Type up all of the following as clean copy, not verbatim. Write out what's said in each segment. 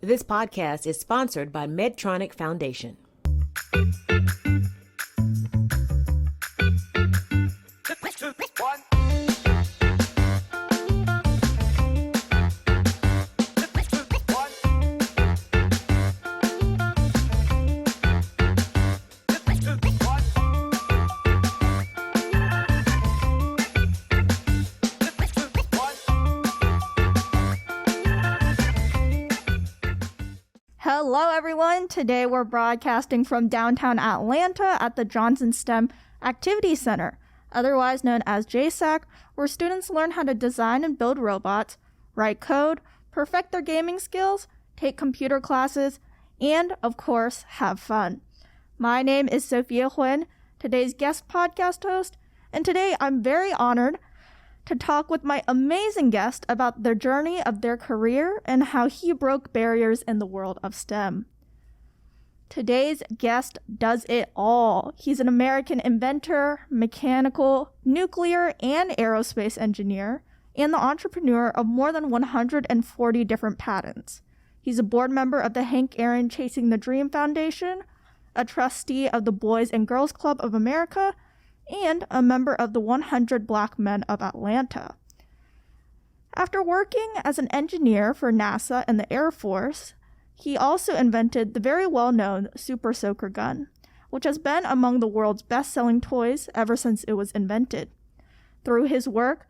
This podcast is sponsored by Medtronic Foundation. Hello everyone, today we're broadcasting from downtown Atlanta at the Johnson STEM Activity Center, otherwise known as JSAC, where students learn how to design and build robots, write code, perfect their gaming skills, take computer classes, and, of course, have fun. My name is Sophia Huynh, today's guest podcast host, and today I'm very honored to talk with my amazing guest about the journey of their career and how he broke barriers in the world of STEM. Today's guest does it all. He's an American inventor, mechanical, nuclear, and aerospace engineer, and the entrepreneur of more than 140 different patents. He's a board member of the Hank Aaron Chasing the Dream Foundation, a trustee of the Boys and Girls Club of America, and a member of the 100 Black Men of Atlanta. After working as an engineer for NASA and the Air Force, he also invented the very well-known Super Soaker gun, which has been among the world's best-selling toys ever since it was invented. Through his work,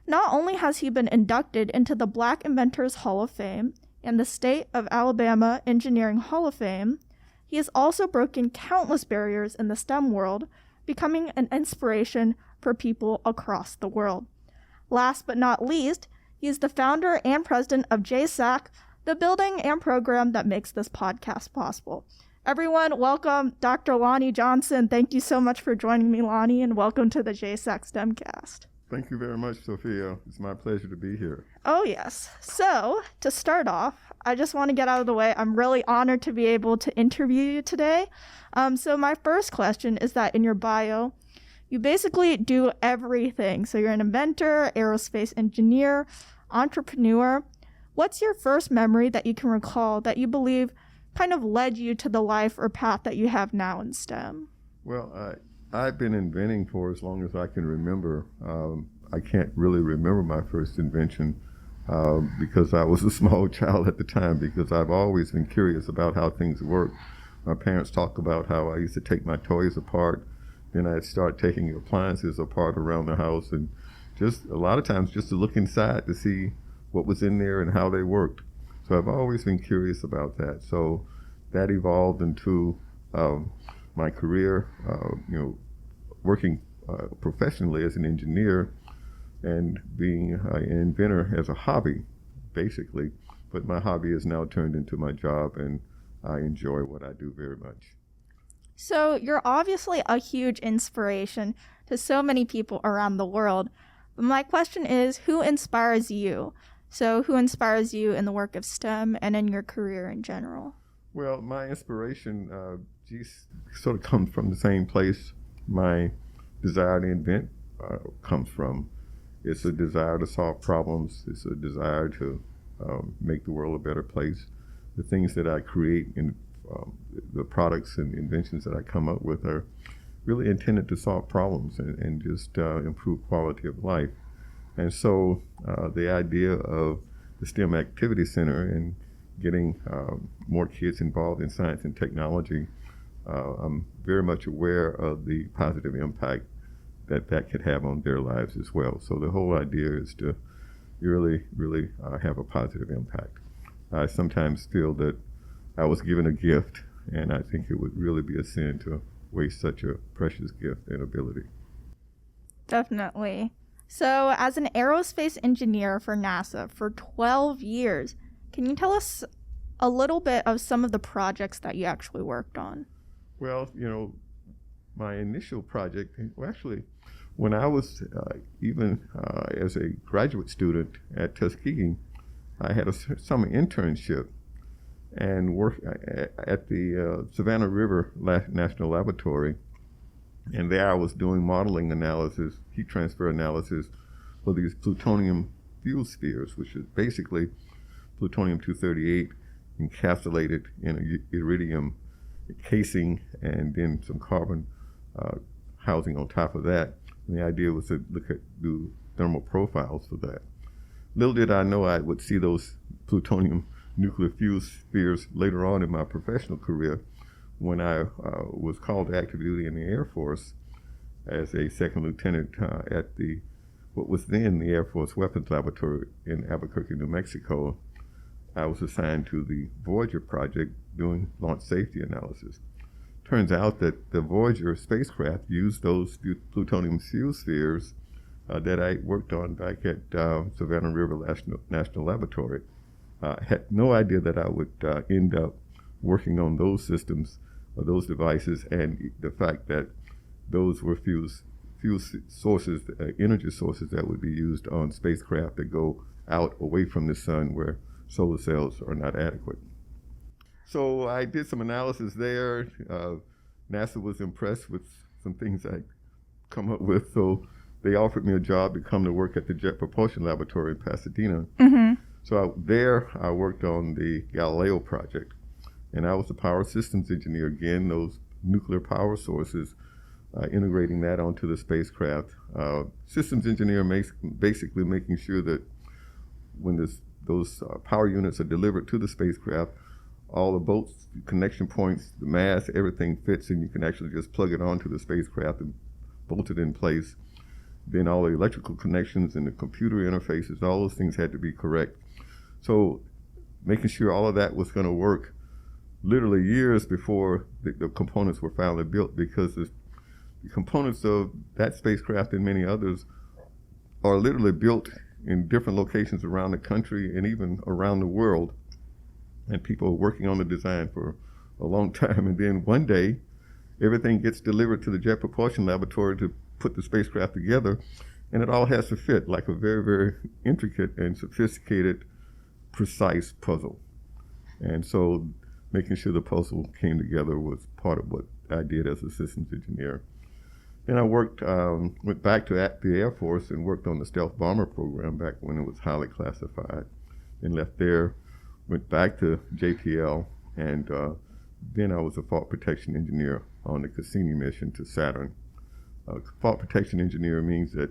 not only has he been inducted into the Black Inventors Hall of Fame and the State of Alabama Engineering Hall of Fame, he has also broken countless barriers in the STEM world, becoming an inspiration for people across the world. Last but not least, he is the founder and president of JSAC, the building and program that makes this podcast possible. Everyone, welcome Dr. Lonnie Johnson. Thank you so much for joining me, Lonnie, and welcome to the JSAC STEMcast. Thank you very much, Sophia. It's my pleasure to be here. Oh, yes. So, to start off, I just want to get out of the way. I'm really honored to be able to interview you today. So my first question is that in your bio, you basically do everything. So you're an inventor, aerospace engineer, entrepreneur. What's your first memory that you can recall that you believe kind of led you to the life or path that you have now in STEM? Well, I've been inventing for as long as I can remember. I can't really remember my first invention because I was a small child at the time, because I've always been curious about how things work. My parents talk about how I used to take my toys apart, then I'd start taking appliances apart around the house, and just a lot of times just to look inside to see what was in there and how they worked. So I've always been curious about that. So that evolved into my career, working professionally as an engineer and being an inventor as a hobby, basically. But my hobby has now turned into my job, and I enjoy what I do very much. So you're obviously a huge inspiration to so many people around the world. But my question is, who inspires you? So who inspires you in the work of STEM and in your career in general? Well, my inspiration sort of comes from the same place my desire to invent comes from. It's a desire to solve problems. It's a desire to make the world a better place. The things that I create in the products and inventions that I come up with are really intended to solve problems and just improve quality of life. And so the idea of the STEM Activity Center and getting more kids involved in science and technology, I'm very much aware of the positive impact that could have on their lives as well. So the whole idea is to really have a positive impact. I sometimes feel that I was given a gift, and I think it would really be a sin to waste such a precious gift and ability. Definitely. So as an aerospace engineer for NASA for 12 years, can you tell us a little bit of some of the projects that you actually worked on? Well, my initial project, actually, when I was as a graduate student at Tuskegee, I had a summer internship and worked at the Savannah River National Laboratory. And there I was doing modeling analysis, heat transfer analysis for these plutonium fuel spheres, which is basically plutonium-238 encapsulated in a iridium casing and then some carbon housing on top of that. And the idea was to do thermal profiles for that. Little did I know I would see those plutonium nuclear fuel spheres later on in my professional career when I was called to active duty in the Air Force as a second lieutenant at what was then the Air Force Weapons Laboratory in Albuquerque, New Mexico. I was assigned to the Voyager project doing launch safety analysis. Turns out that the Voyager spacecraft used those plutonium fuel spheres that I worked on back at Savannah River National Laboratory. Had no idea that I would end up working on those systems or those devices, and the fact that those were fuel sources, energy sources that would be used on spacecraft that go out away from the sun where solar cells are not adequate. So I did some analysis there. NASA was impressed with some things I'd come up with, so they offered me a job to come to work at the Jet Propulsion Laboratory in Pasadena. Mm-hmm. So I worked on the Galileo project, and I was the power systems engineer, again, those nuclear power sources, integrating that onto the spacecraft. Systems engineer basically making sure that when those power units are delivered to the spacecraft, all the bolts, connection points, the mass, everything fits, and you can actually just plug it onto the spacecraft and bolt it in place. Then all the electrical connections and the computer interfaces, all those things had to be correct. So making sure all of that was going to work literally years before the components were finally built, because the components of that spacecraft and many others are literally built in different locations around the country and even around the world. And people are working on the design for a long time. And then one day, everything gets delivered to the Jet Propulsion Laboratory to put the spacecraft together, and it all has to fit like a very, very intricate and sophisticated, precise puzzle. And so making sure the puzzle came together was part of what I did as a systems engineer. Then I went back to the Air Force and worked on the stealth bomber program back when it was highly classified. Then left there, went back to JPL, and then I was a fault protection engineer on the Cassini mission to Saturn. Fault protection engineer means that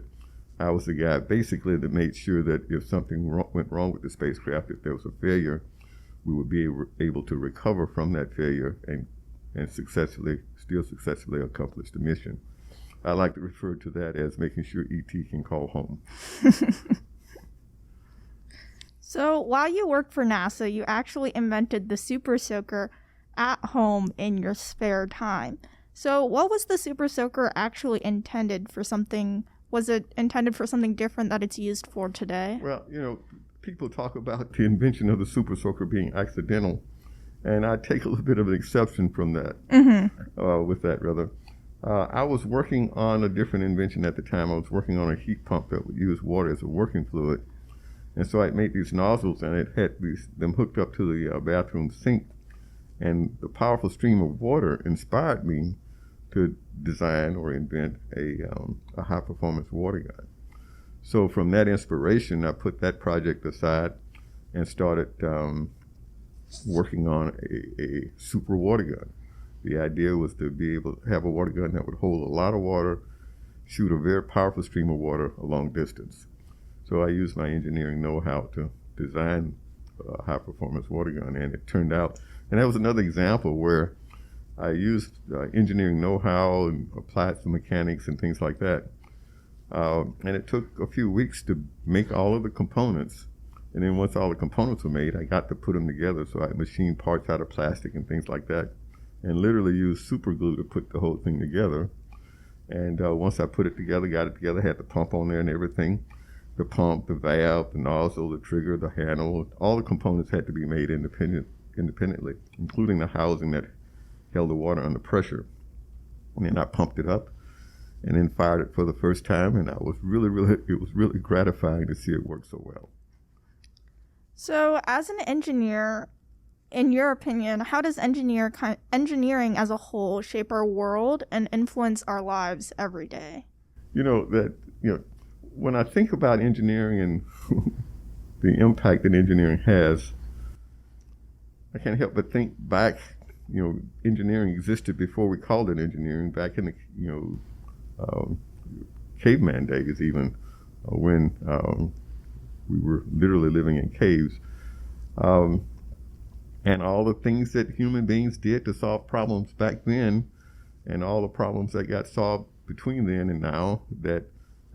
I was the guy basically that made sure that if something went wrong with the spacecraft, if there was a failure, we would be able to recover from that failure and successfully accomplish the mission. I like to refer to that as making sure ET can call home. So while you worked for NASA, you actually invented the Super Soaker at home in your spare time. So what was the Super Soaker actually intended for something? Was it intended for something different that it's used for today? Well, people talk about the invention of the Super Soaker being accidental, and I take a little bit of an exception from that, with that rather. I was working on a different invention at the time. I was working on a heat pump that would use water as a working fluid. And so I made these nozzles, and it had them hooked up to the bathroom sink. And the powerful stream of water inspired me to design or invent a high-performance water gun. So from that inspiration, I put that project aside and started working on a super water gun. The idea was to be able to have a water gun that would hold a lot of water, shoot a very powerful stream of water a long distance. So I used my engineering know-how to design a high-performance water gun, and it turned out. And that was another example where I used engineering know-how and applied some mechanics and things like that. And it took a few weeks to make all of the components. And then once all the components were made, I got to put them together. So I machined parts out of plastic and things like that, and literally used super glue to put the whole thing together. And once I put it together, got it together, had the pump on there and everything. The pump, the valve, the nozzle, the trigger, the handle, all the components had to be made independently, including the housing that held the water under pressure. And then I pumped it up and then fired it for the first time, and it was really gratifying to see it work so well. So as an engineer, in your opinion, how does engineering as a whole shape our world and influence our lives every day? When I think about engineering and the impact that engineering has, I can't help but think back, engineering existed before we called it engineering, back in the, caveman days even, when we were literally living in caves. And all the things that human beings did to solve problems back then, and all the problems that got solved between then and now that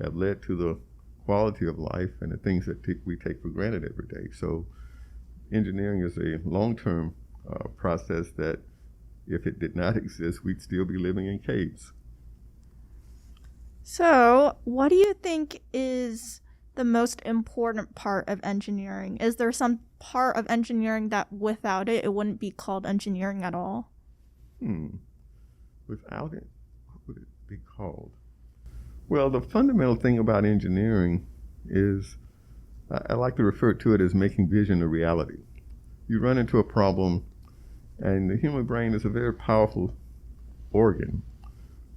have led to the quality of life and the things that we take for granted every day. So engineering is a long-term process that if it did not exist, we'd still be living in caves. So, what do you think is the most important part of engineering? Is there some part of engineering that without it wouldn't be called engineering at all? Without it, what would it be called? Well, the fundamental thing about engineering is, I like to refer to it as making vision a reality. You run into a problem, and the human brain is a very powerful organ.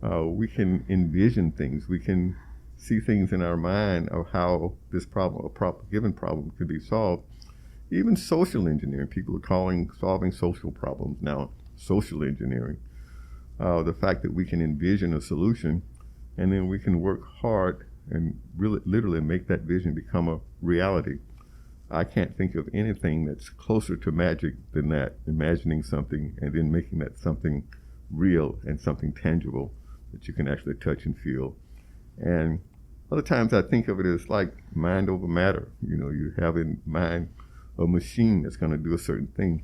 We can envision things. We can see things in our mind of how this problem, given problem, could be solved. Even social engineering, people are calling solving social problems now social engineering. The fact that we can envision a solution, and then we can work hard and really, literally make that vision become a reality. I can't think of anything that's closer to magic than that, imagining something and then making that something real and something tangible that you can actually touch and feel. And other times I think of it as like mind over matter. You have in mind a machine that's going to do a certain thing.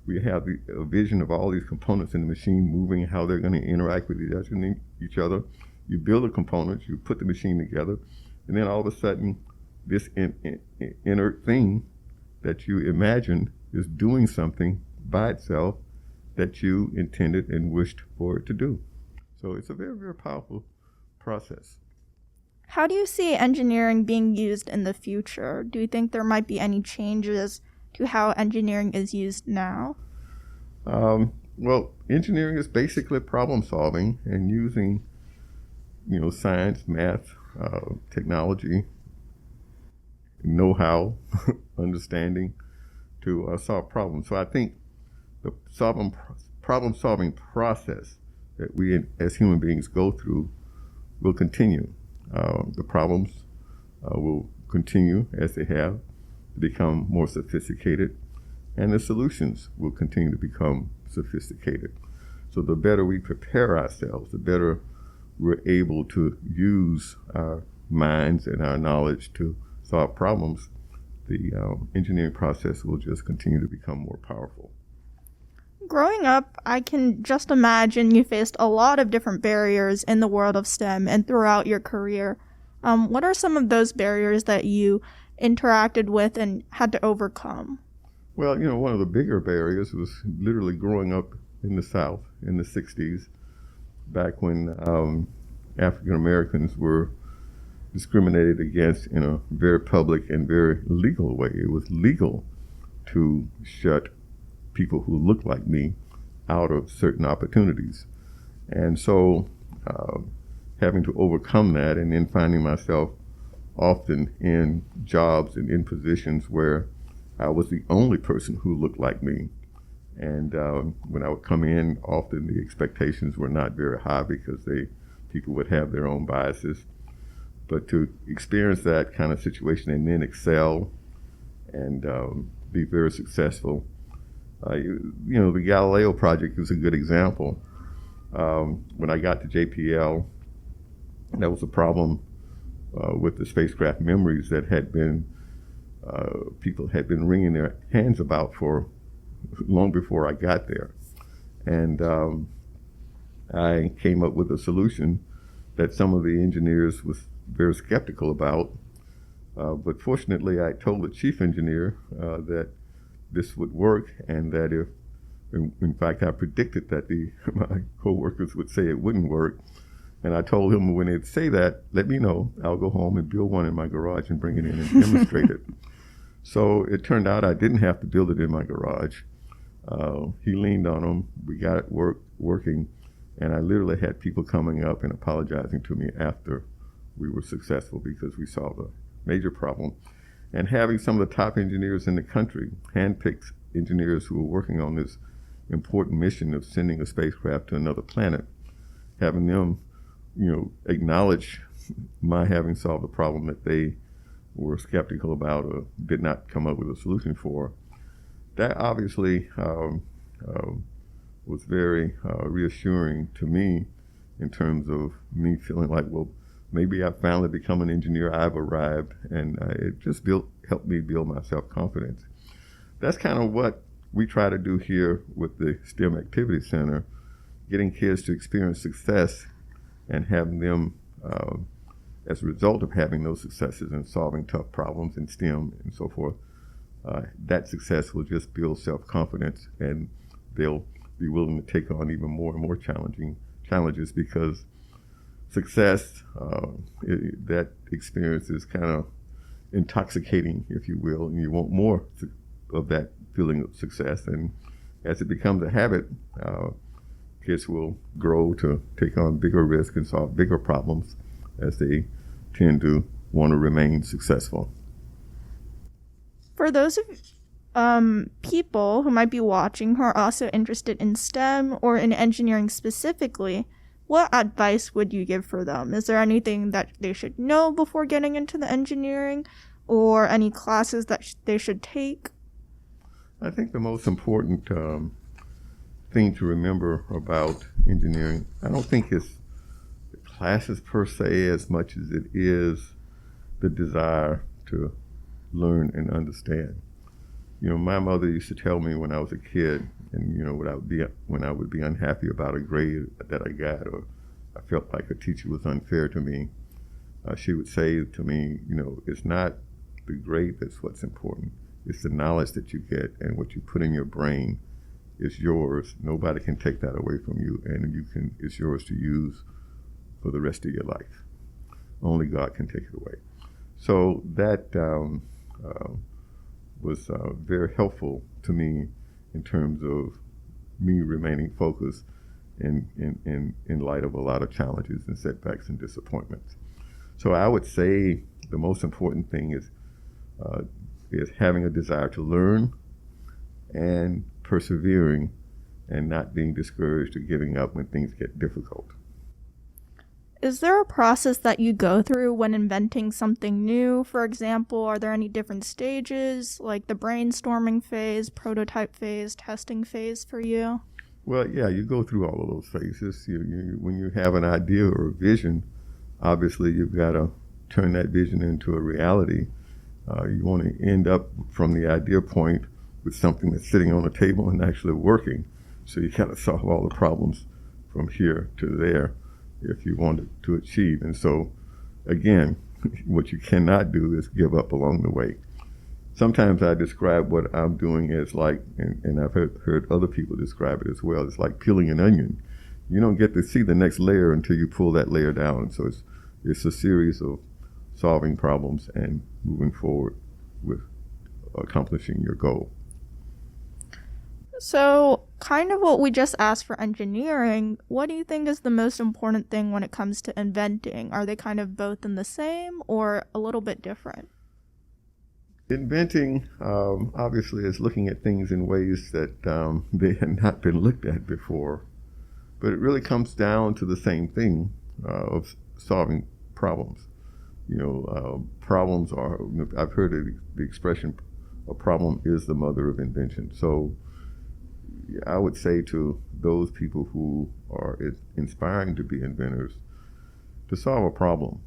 We have a vision of all these components in the machine moving, how they're going to interact with each other. You build the components, you put the machine together, and then all of a sudden, this inert thing that you imagine is doing something by itself that you intended and wished for it to do. So it's a very, very powerful process. How do you see engineering being used in the future? Do you think there might be any changes to how engineering is used now? Well, engineering is basically problem solving and using, science, math, technology, know-how, understanding to solve problems. So I think the problem-solving process that we as human beings go through will continue. The problems will continue as they have to become more sophisticated, and the solutions will continue to become sophisticated. So the better we prepare ourselves, the better we're able to use our minds and our knowledge to solve problems, the engineering process will just continue to become more powerful. Growing up, I can just imagine you faced a lot of different barriers in the world of STEM and throughout your career. What are some of those barriers that you interacted with and had to overcome? Well, one of the bigger barriers was literally growing up in the South in the 60s, back when African Americans were discriminated against in a very public and very legal way. It was legal to shut people who looked like me out of certain opportunities. And so having to overcome that, and then finding myself often in jobs and in positions where I was the only person who looked like me. And when I would come in, often the expectations were not very high because people would have their own biases. But to experience that kind of situation and then excel and be very successful, the Galileo project is a good example. When I got to JPL, that was a problem with the spacecraft memories that had been people had been wringing their hands about for long before I got there. And I came up with a solution that some of the engineers was very skeptical about. But fortunately, I told the chief engineer that this would work, and that if, in fact, I predicted that my co-workers would say it wouldn't work. And I told him when they'd say that, let me know. I'll go home and build one in my garage and bring it in and demonstrate it. So it turned out I didn't have to build it in my garage. He leaned on him. We got it working. And I literally had people coming up and apologizing to me after we were successful because we solved a major problem. And having some of the top engineers in the country handpicked engineers who are working on this important mission of sending a spacecraft to another planet, having them, acknowledge my having solved a problem that they were skeptical about or did not come up with a solution for. That obviously was very reassuring to me in terms of me feeling like, well, maybe I've finally become an engineer, I've arrived, and it just helped me build my self-confidence. That's kind of what we try to do here with the STEM Activity Center, getting kids to experience success and having them, as a result of having those successes and solving tough problems in STEM and so forth, that success will just build self-confidence, and they'll be willing to take on even more and more challenging challenges, because success, that experience is kind of intoxicating, if you will, and you want more of that feeling of success. And as it becomes a habit, kids will grow to take on bigger risks and solve bigger problems as they tend to want to remain successful. For those of people who might be watching who are also interested in STEM or in engineering specifically, what advice would you give for them? Is there anything that they should know before getting into the engineering, or any classes that they should take? I think the most important thing to remember about engineering, I don't think it's the classes per se as much as it is the desire to learn and understand. My mother used to tell me when I was a kid, and when I would be unhappy about a grade that I got, or I felt like a teacher was unfair to me, she would say to me, it's not the grade that's what's important. It's the knowledge that you get, and what you put in your brain is yours. Nobody can take that away from you, and it's yours to use for the rest of your life. Only God can take it away. So that was very helpful to me in terms of me remaining focused in light of a lot of challenges and setbacks and disappointments. So I would say the most important thing is having a desire to learn and persevering and not being discouraged or giving up when things get difficult. Is there a process that you go through when inventing something new? For example, are there any different stages, like the brainstorming phase, prototype phase, testing phase for you? Well, yeah, you go through all of those phases. When you have an idea or a vision, obviously you've got to turn that vision into a reality. You want to end up from the idea point with something that's sitting on the table and actually working. So you got to solve all the problems from here to there if you want to achieve. And so, again, what you cannot do is give up along the way. Sometimes I describe what I'm doing as like, and I've heard other people describe it as well, it's like peeling an onion. You don't get to see the next layer until you pull that layer down. So it's a series of solving problems and moving forward with accomplishing your goal. So, kind of what we just asked for engineering, what do you think is the most important thing when it comes to inventing? Are they kind of both in the same or a little bit different? Inventing, obviously, is looking at things in ways that they had not been looked at before. But it really comes down to the same thing of solving problems. Problems are, I've heard the expression, a problem is the mother of invention. So I would say to those people who are inspiring to be inventors, to solve a problem.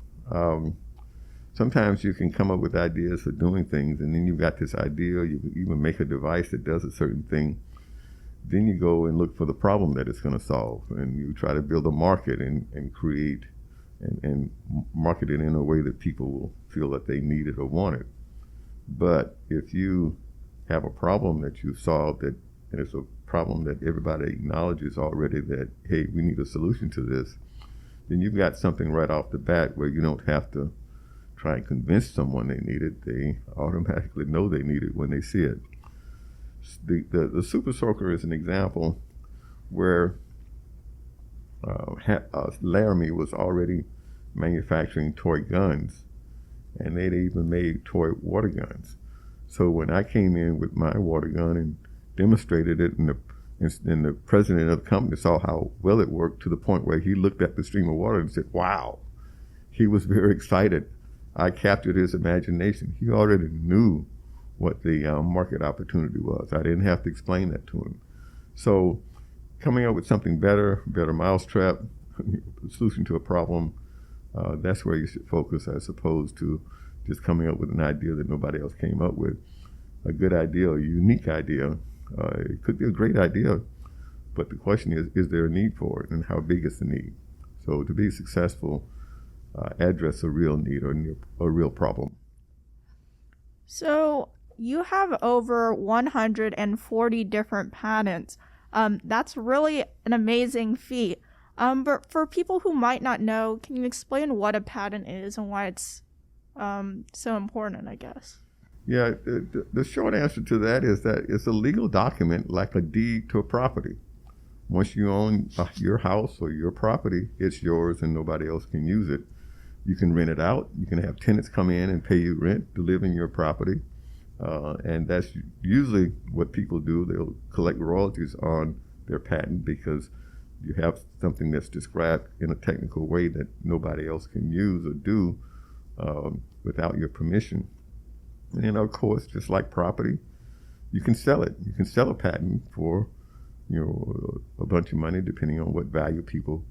Sometimes you can come up with ideas for doing things, and then you've got this idea, you even make a device that does a certain thing. Then you go and look for the problem that it's going to solve, and you try to build a market and create and market it in a way that people will feel that they need it or want it. But if you have a problem that you solved, and it's a problem that everybody acknowledges already that, hey, we need a solution to this, then you've got something right off the bat where you don't have to try and convince someone they need it. They automatically know they need it when they see it. The Super Soaker is an example where Laramie was already manufacturing toy guns, and they'd even made toy water guns. So when I came in with my water gun demonstrated it, and the president of the company saw how well it worked, to the point where he looked at the stream of water and said, wow. He was very excited. I captured his imagination. He already knew what the market opportunity was. I didn't have to explain that to him. So coming up with something better mousetrap, solution to a problem, that's where you should focus, as opposed to just coming up with an idea that nobody else came up with. A good idea, a unique idea, it could be a great idea, but the question is there a need for it, and how big is the need? So to be successful, address a real need or a real problem. So you have over 140 different patents. That's really an amazing feat. But for people who might not know, can you explain what a patent is and why it's so important, I guess? Yeah, the short answer to that is that it's a legal document like a deed to a property. Once you own your house or your property, it's yours and nobody else can use it. You can rent it out. You can have tenants come in and pay you rent to live in your property. And that's usually what people do. They'll collect royalties on their patent because you have something that's described in a technical way that nobody else can use or do without your permission. And of course, just like property, you can sell it. You can sell a patent for, a bunch of money, depending on what value people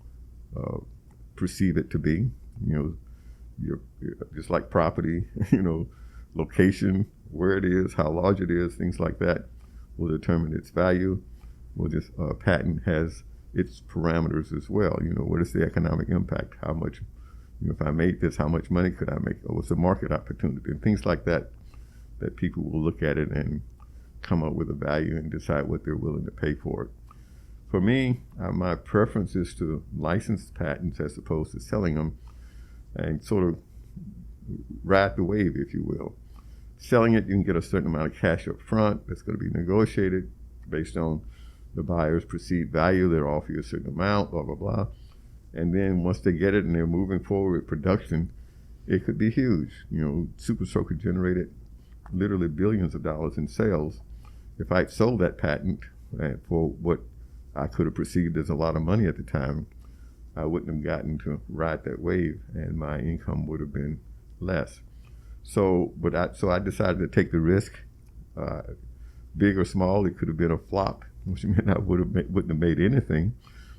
perceive it to be. You're just like property, location, where it is, how large it is, things like that will determine its value. Well, this patent has its parameters as well. What is the economic impact? How much, if I made this, how much money could I make? Or what's the market opportunity? And things like that people will look at it and come up with a value and decide what they're willing to pay for it. For me, my preference is to license patents as opposed to selling them, and sort of ride the wave, if you will. Selling it, you can get a certain amount of cash up front that's going to be negotiated based on the buyer's perceived value. They'll offer you a certain amount, blah, blah, blah. And then once they get it and they're moving forward with production, it could be huge. Super Soaker generated literally billions of dollars in sales. If I'd sold that patent for what I could have perceived as a lot of money at the time, I wouldn't have gotten to ride that wave, and my income would have been less. So I decided to take the risk, big or small. It could have been a flop, which meant I wouldn't have made anything.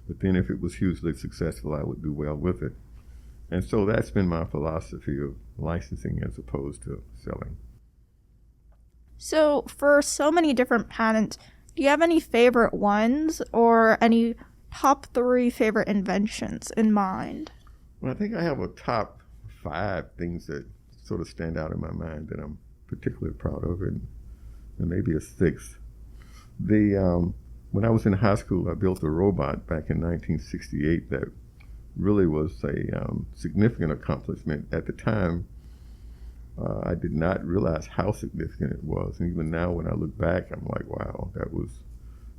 But then if it was hugely successful, I would do well with it. And so that's been my philosophy of licensing as opposed to selling. So for so many different patents, do you have any favorite ones or any top 3 favorite inventions in mind? Well, I think I have a top 5 things that sort of stand out in my mind that I'm particularly proud of, and maybe a 6th. When I was in high school, I built a robot back in 1968 that really was a significant accomplishment. At the time, I did not realize how significant it was. And even now, when I look back, I'm like, wow, that was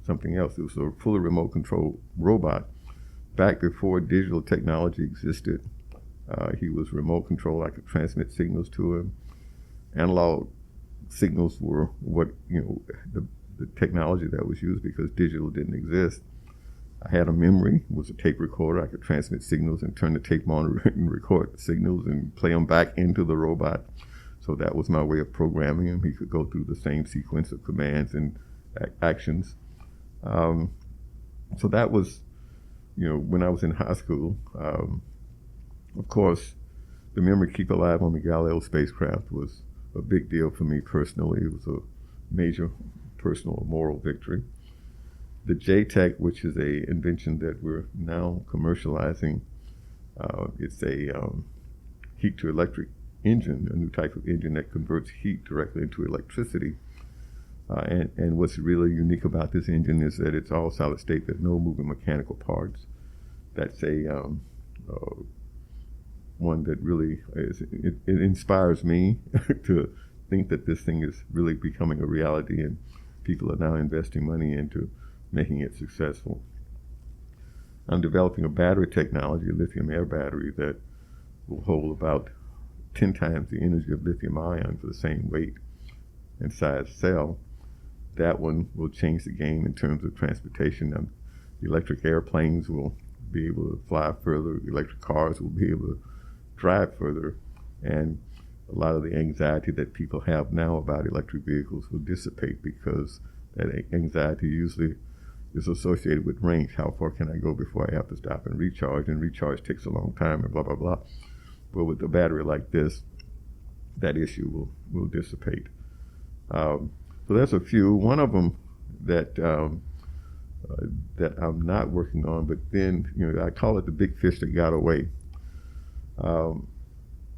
something else. It was a fully remote control robot. Back before digital technology existed, he was remote control. I could transmit signals to him. Analog signals were what, the technology that was used because digital didn't exist. I had a memory, it was a tape recorder. I could transmit signals and turn the tape on and record the signals and play them back into the robot. So that was my way of programming him. He could go through the same sequence of commands and actions. So that was, when I was in high school. Of course, the memory keep alive on the Galileo spacecraft was a big deal for me personally. It was a major personal moral victory. The JSAC, which is a invention that we're now commercializing, it's a heat to electric engine, a new type of engine that converts heat directly into electricity. And what's really unique about this engine is that it's all solid state. There's no moving mechanical parts. That's a one that really it inspires me to think that this thing is really becoming a reality, and people are now investing money into making it successful. I'm developing a battery technology, a lithium air battery that will hold about 10 times the energy of lithium ion for the same weight and size cell. that one will change the game in terms of transportation. Electric airplanes will be able to fly further. Electric cars will be able to drive further. And a lot of the anxiety that people have now about electric vehicles will dissipate, because that anxiety usually is associated with range. How far can I go before I have to stop and recharge? And recharge takes a long time and blah, blah, blah. But with a battery like this, that issue will dissipate. So there's a few. One of them that I'm not working on, but then, I call it the big fish that got away.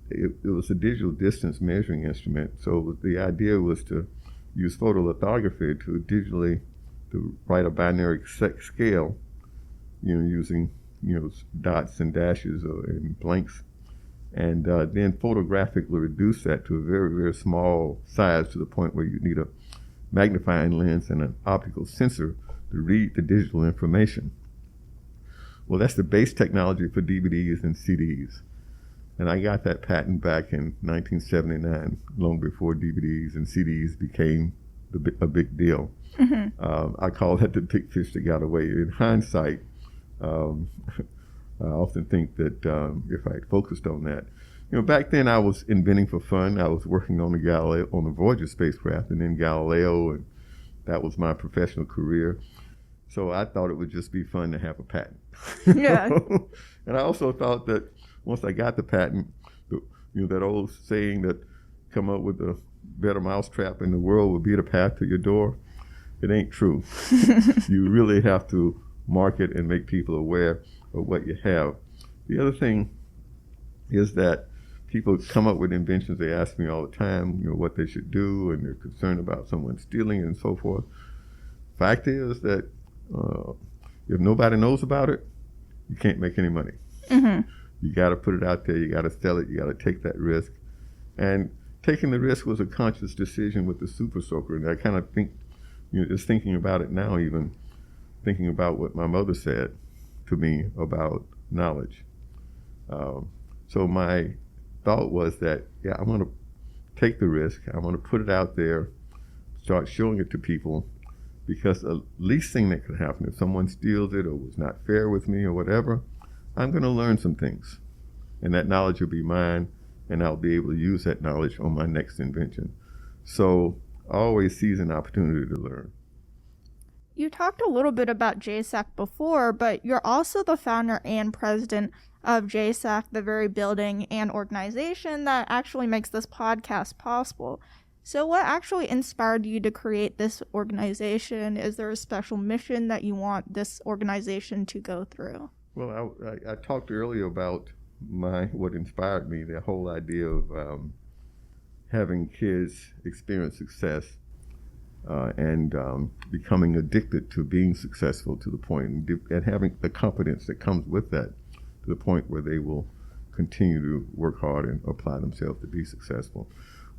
It was a digital distance measuring instrument. So the idea was to use photolithography to write a binary scale, using dots and dashes and blanks, and then photographically reduce that to a very, very small size, to the point where you need a magnifying lens and an optical sensor to read the digital information. Well, that's the base technology for DVDs and CDs. And I got that patent back in 1979, long before DVDs and CDs became a big deal. Mm-hmm. I call that the big fish that got away. In hindsight, I often think that if I had focused on that, back then I was inventing for fun. I was working on the Voyager spacecraft, and then Galileo, and that was my professional career. So I thought it would just be fun to have a patent. Yeah. And I also thought that once I got the patent, that old saying that come up with a better mousetrap in the world will be the path to your door, it ain't true. You really have to market and make people aware of what you have. The other thing is that people come up with inventions. They ask me all the time, what they should do, and they're concerned about someone stealing and so forth. Fact is that if nobody knows about it, you can't make any money. Mm-hmm. You got to put it out there. You got to sell it. You got to take that risk. And taking the risk was a conscious decision with the Super Soaker. And I kind of think, just thinking about it now, even thinking about what my mother said to me about knowledge. So my thought was that, I want to take the risk. I want to put it out there, start showing it to people, because the least thing that could happen, if someone steals it or was not fair with me or whatever, I'm going to learn some things, and that knowledge will be mine, and I'll be able to use that knowledge on my next invention. So I always seize an opportunity to learn. You talked a little bit about JSAC before, but you're also the founder and president of JSAC, the very building and organization that actually makes this podcast possible. So what actually inspired you to create this organization? Is there a special mission that you want this organization to go through? Well, I talked earlier about what inspired me, the whole idea of having kids experience success and becoming addicted to being successful to the point, and having the confidence that comes with that, to the point where they will continue to work hard and apply themselves to be successful.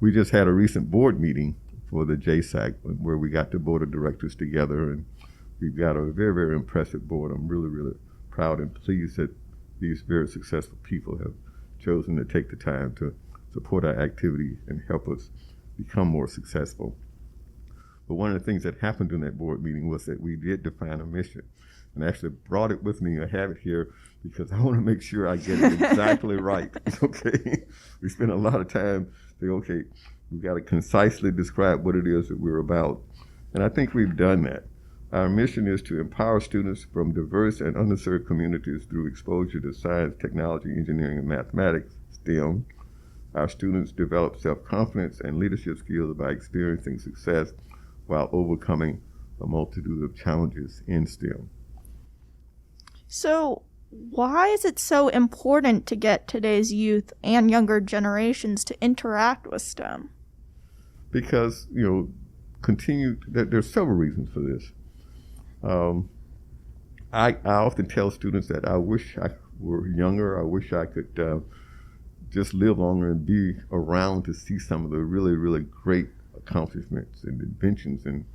We just had a recent board meeting for the JSAC where we got the board of directors together, and we've got a very, very impressive board. I'm really, really proud and pleased that these very successful people have chosen to take the time to support our activity and help us become more successful. But one of the things that happened in that board meeting was that we did define a mission, and I actually brought it with me. I have it here because I want to make sure I get it exactly right. Okay, we spent a lot of time saying, okay, we've got to concisely describe what it is that we're about, and I think we've done that. Our mission is to empower students from diverse and underserved communities through exposure to science, technology, engineering, and mathematics, STEM. Our students develop self-confidence and leadership skills by experiencing success while overcoming a multitude of challenges in STEM. So why is it so important to get today's youth and younger generations to interact with STEM? Because, there's several reasons for this. I often tell students that I wish I were younger. I wish I could just live longer and be around to see some of the really, really great accomplishments and inventions and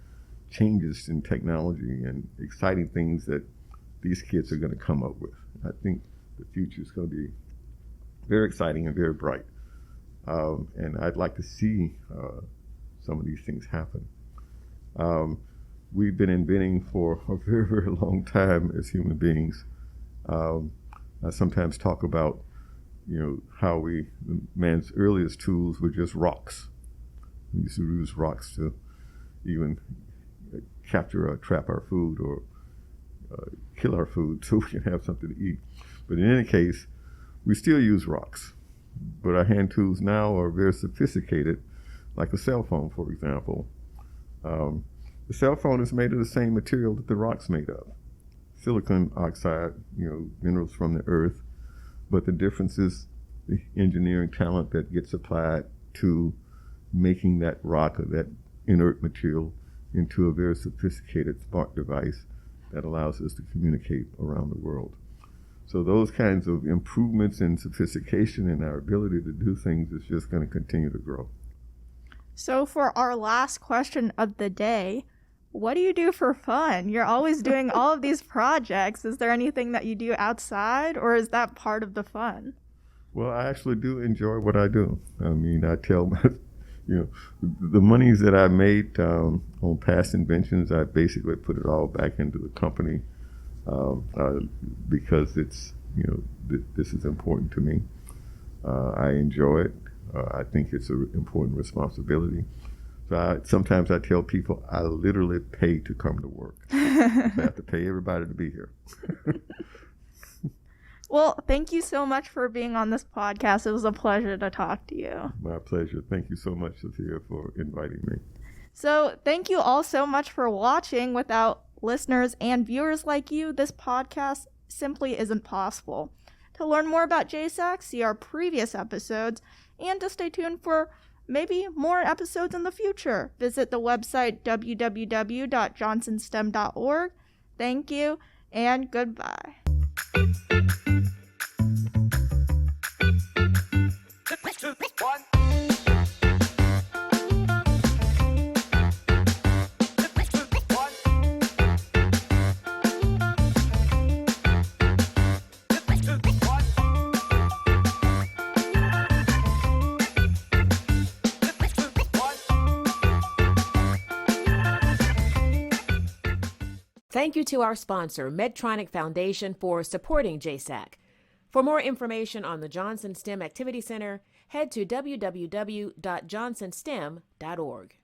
changes in technology and exciting things that these kids are going to come up with. I think the future is going to be very exciting and very bright. And I'd like to see some of these things happen. We've been inventing for a very, very long time as human beings. I sometimes talk about, how man's earliest tools were just rocks. We used to use rocks to even capture or trap our food or kill our food so we can have something to eat. But in any case, we still use rocks. But our hand tools now are very sophisticated, like a cell phone, for example. The cell phone is made of the same material that the rock's made of. Silicon oxide, minerals from the earth. But the difference is the engineering talent that gets applied to making that rock or that inert material into a very sophisticated smart device that allows us to communicate around the world. So those kinds of improvements in sophistication and our ability to do things is just going to continue to grow. So for our last question of the day, what do you do for fun? You're always doing all of these projects. Is there anything that you do outside, or is that part of the fun? Well, I actually do enjoy what I do. I mean, I tell my, the monies that I made on past inventions, I basically put it all back into the company because it's, this is important to me. I enjoy it. I think it's an important responsibility. So sometimes I tell people I literally pay to come to work. So I have to pay everybody to be here. Well, thank you so much for being on this podcast. It was a pleasure to talk to you. My pleasure. Thank you so much, Sophia, for inviting me. So thank you all so much for watching. Without listeners and viewers like you, this podcast simply isn't possible. To learn more about JSACs, see our previous episodes, and to stay tuned for maybe more episodes in the future, visit the website www.johnsonstem.org. Thank you, and goodbye. Thank you to our sponsor, Medtronic Foundation, for supporting JSAC. For more information on the Johnson STEM Activity Center, head to www.johnsonstem.org.